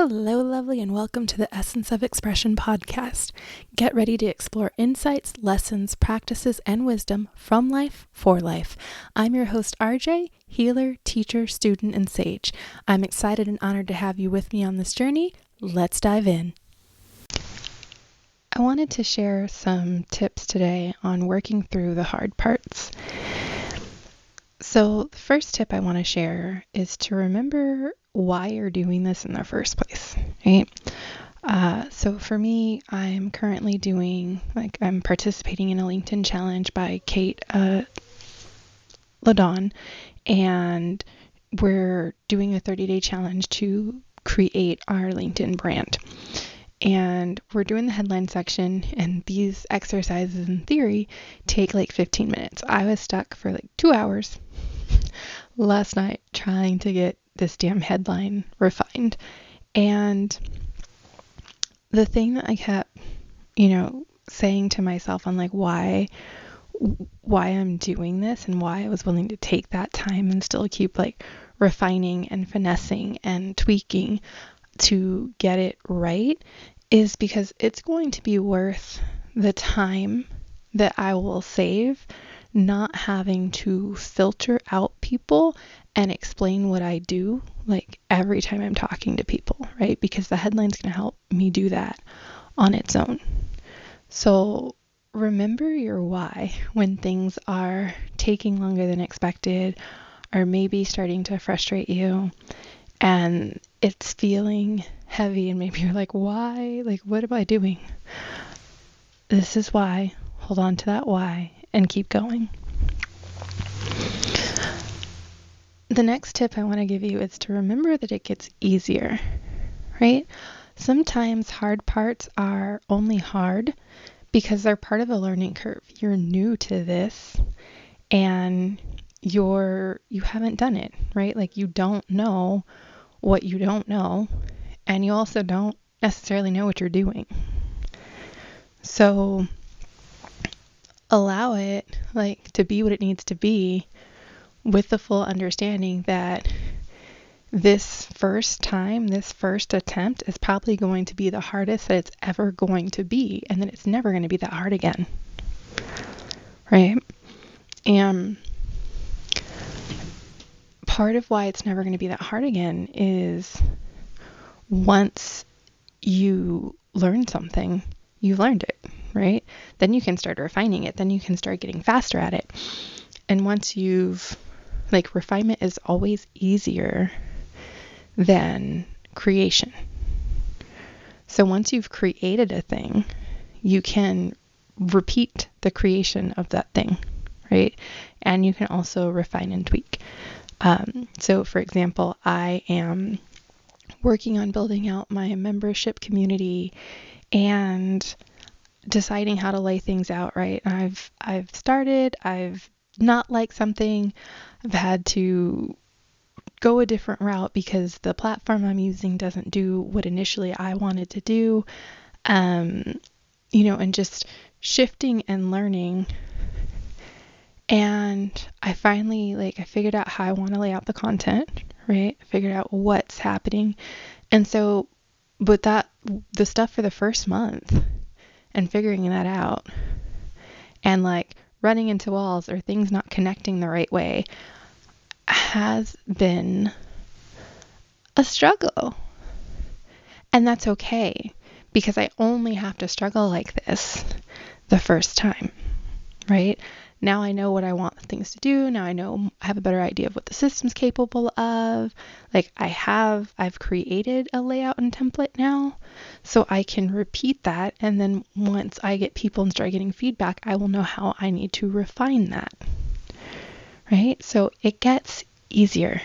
Hello, lovely, and welcome to the Essence of Expression podcast. Get ready to explore insights, lessons, practices, and wisdom from life for life. I'm your host, Arejay, healer, teacher, student, and sage. I'm excited and honored to have you with me on this journey. Let's dive in. I wanted to share some tips today on working through the hard parts. So the first tip I want to share is to remember why you're doing this in the first place, right? So for me, I'm currently I'm participating in a LinkedIn challenge by Kate Ladon, and we're doing a 30-day challenge to create our LinkedIn brand. And we're doing the headline section, and these exercises in theory take like 15 minutes. I was stuck for like 2 hours last night trying to get this damn headline refined. And the thing that I kept, saying to myself on like why I'm doing this and why I was willing to take that time and still keep like refining and finessing and tweaking to get it right is because it's going to be worth the time that I will save not having to filter out people and explain what I do like every time I'm talking to people, right? Because the headline's going to help me do that on its own. So remember your why when things are taking longer than expected or maybe starting to frustrate you and it's feeling heavy and maybe you're like, why? Like, what am I doing? This is why. Hold on to that why and keep going. The next tip I want to give you is to remember that it gets easier, right? Sometimes hard parts are only hard because they're part of a learning curve. You're new to this and you haven't done it, right? Like you don't know what you don't know, and you also don't necessarily know what you're doing. So allow it like to be what it needs to be with the full understanding that this first attempt is probably going to be the hardest that it's ever going to be, and that it's never going to be that hard again, right? And part of why it's never going to be that hard again is once you learn something, you learned it, right? Then you can start refining it. Then you can start getting faster at it. And once refinement is always easier than creation. So once you've created a thing, you can repeat the creation of that thing, right? And you can also refine and tweak. So for example, I am working on building out my membership community and deciding how to lay things out, right? I've not liked something. I've had to go a different route because the platform I'm using doesn't do what initially I wanted to do. And just shifting and learning. And I finally, I figured out how I want to lay out the content, right? I figured out what's happening. And so, but the stuff for the first month and figuring that out and running into walls or things not connecting the right way has been a struggle. And that's okay because I only have to struggle like this the first time, right? Now I know what I want things to do. Now I have a better idea of what the system's capable of. I've created a layout and template now, so I can repeat that. And then once I get people and start getting feedback, I will know how I need to refine that, right? So it gets easier.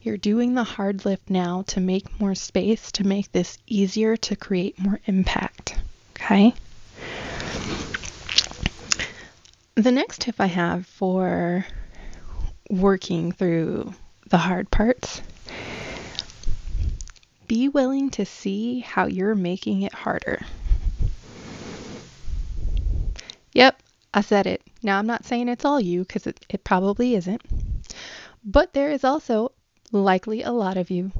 You're doing the hard lift now to make more space, to make this easier, to create more impact, okay? The next tip I have for working through the hard parts, be willing to see how you're making it harder. Yep, I said it. Now I'm not saying it's all you because it probably isn't, but there is also likely a lot of you.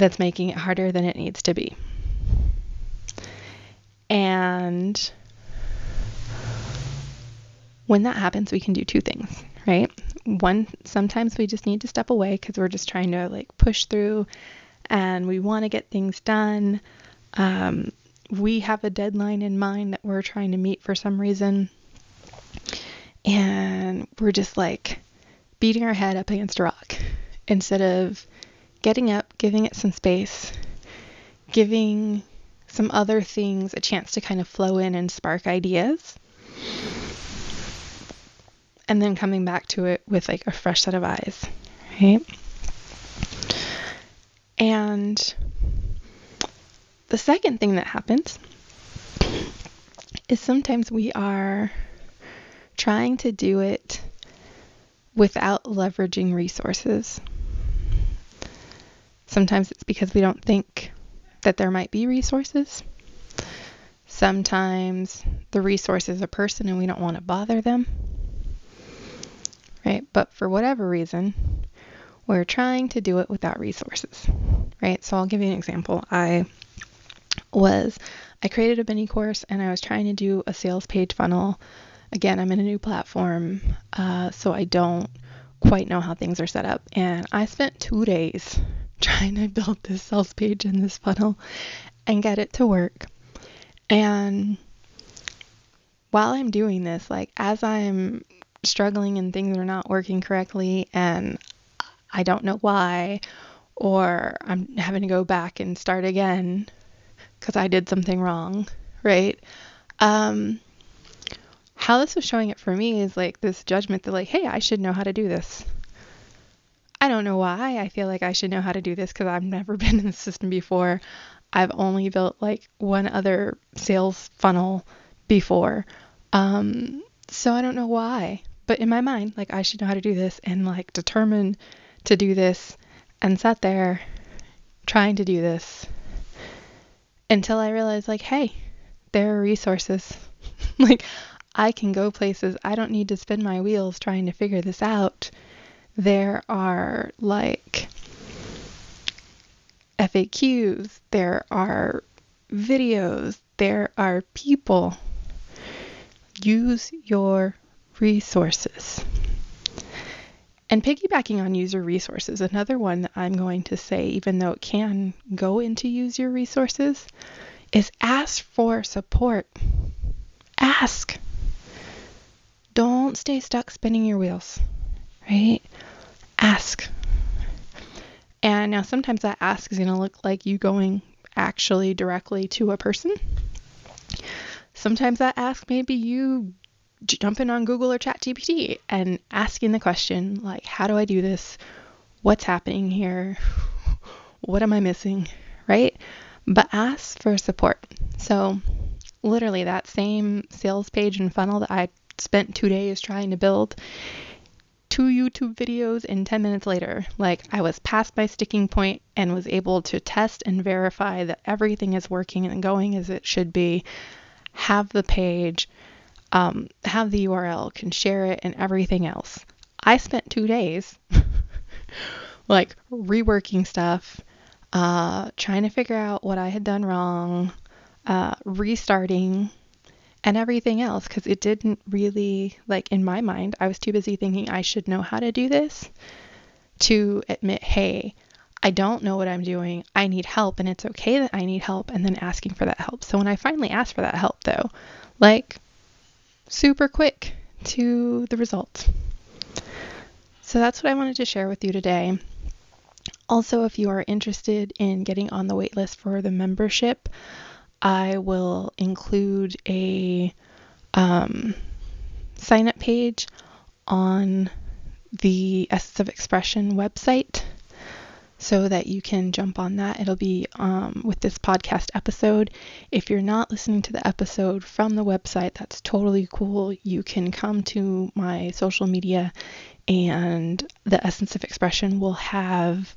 that's making it harder than it needs to be. And when that happens, we can do two things, right? One, sometimes we just need to step away because we're just trying to like push through and we want to get things done. We have a deadline in mind that we're trying to meet for some reason. And we're just like beating our head up against a rock instead of getting up, giving it some space, giving some other things a chance to kind of flow in and spark ideas, and then coming back to it with like a fresh set of eyes, right? And the second thing that happens is sometimes we are trying to do it without leveraging resources. Sometimes it's because we don't think that there might be resources. Sometimes the resource is a person and we don't want to bother them, right? But for whatever reason, we're trying to do it without resources, right? So I'll give you an example. I created a mini course and I was trying to do a sales page funnel. Again, I'm in a new platform, so I don't quite know how things are set up. And I spent 2 days trying to build this sales page and this funnel and get it to work. And while I'm doing this, like as I'm struggling and things are not working correctly and I don't know why, or I'm having to go back and start again because I did something wrong, right? How this was showing it for me is like this judgment that like, hey, I should know how to do this. I don't know why I feel like I should know how to do this because I've never been in the system before. I've only built like one other sales funnel before. So I don't know why, but in my mind, like I should know how to do this and like determined to do this and sat there trying to do this until I realized like, hey, there are resources. Like I can go places. I don't need to spin my wheels trying to figure this out. There are like FAQs, there are videos, there are people. Use your resources. And piggybacking on user resources, another one that I'm going to say, even though it can go into use your resources, is ask for support. Ask. Don't stay stuck spinning your wheels, right? Ask. And now sometimes that ask is going to look like you going actually directly to a person. Sometimes that ask may be you jumping on Google or ChatGPT and asking the question like, how do I do this? What's happening here? What am I missing? Right? But ask for support. So literally that same sales page and funnel that I spent 2 days trying to build, 2 YouTube videos and 10 minutes later, like I was past my sticking point and was able to test and verify that everything is working and going as it should be, have the page, have the URL, can share it and everything else. I spent 2 days like reworking stuff, trying to figure out what I had done wrong, restarting and everything else, because it didn't really, like in my mind, I was too busy thinking I should know how to do this to admit, hey, I don't know what I'm doing. I need help and it's okay that I need help, and then asking for that help. So when I finally asked for that help though, like super quick to the results. So that's what I wanted to share with you today. Also, if you are interested in getting on the wait list for the membership, I will include a sign-up page on the Essence of Expression website so that you can jump on that. It'll be with this podcast episode. If you're not listening to the episode from the website, that's totally cool. You can come to my social media and the Essence of Expression will have,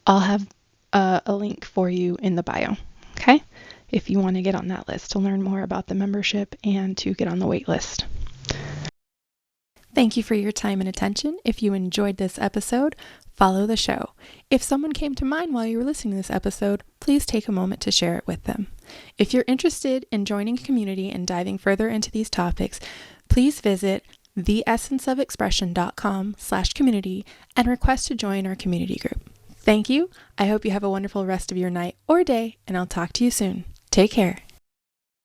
I'll have a link for you in the bio. Okay? If you want to get on that list to learn more about the membership and to get on the wait list. Thank you for your time and attention. If you enjoyed this episode, follow the show. If someone came to mind while you were listening to this episode, please take a moment to share it with them. If you're interested in joining a community and diving further into these topics, please visit theessenceofexpression.com/community and request to join our community group. Thank you. I hope you have a wonderful rest of your night or day, and I'll talk to you soon. Take care.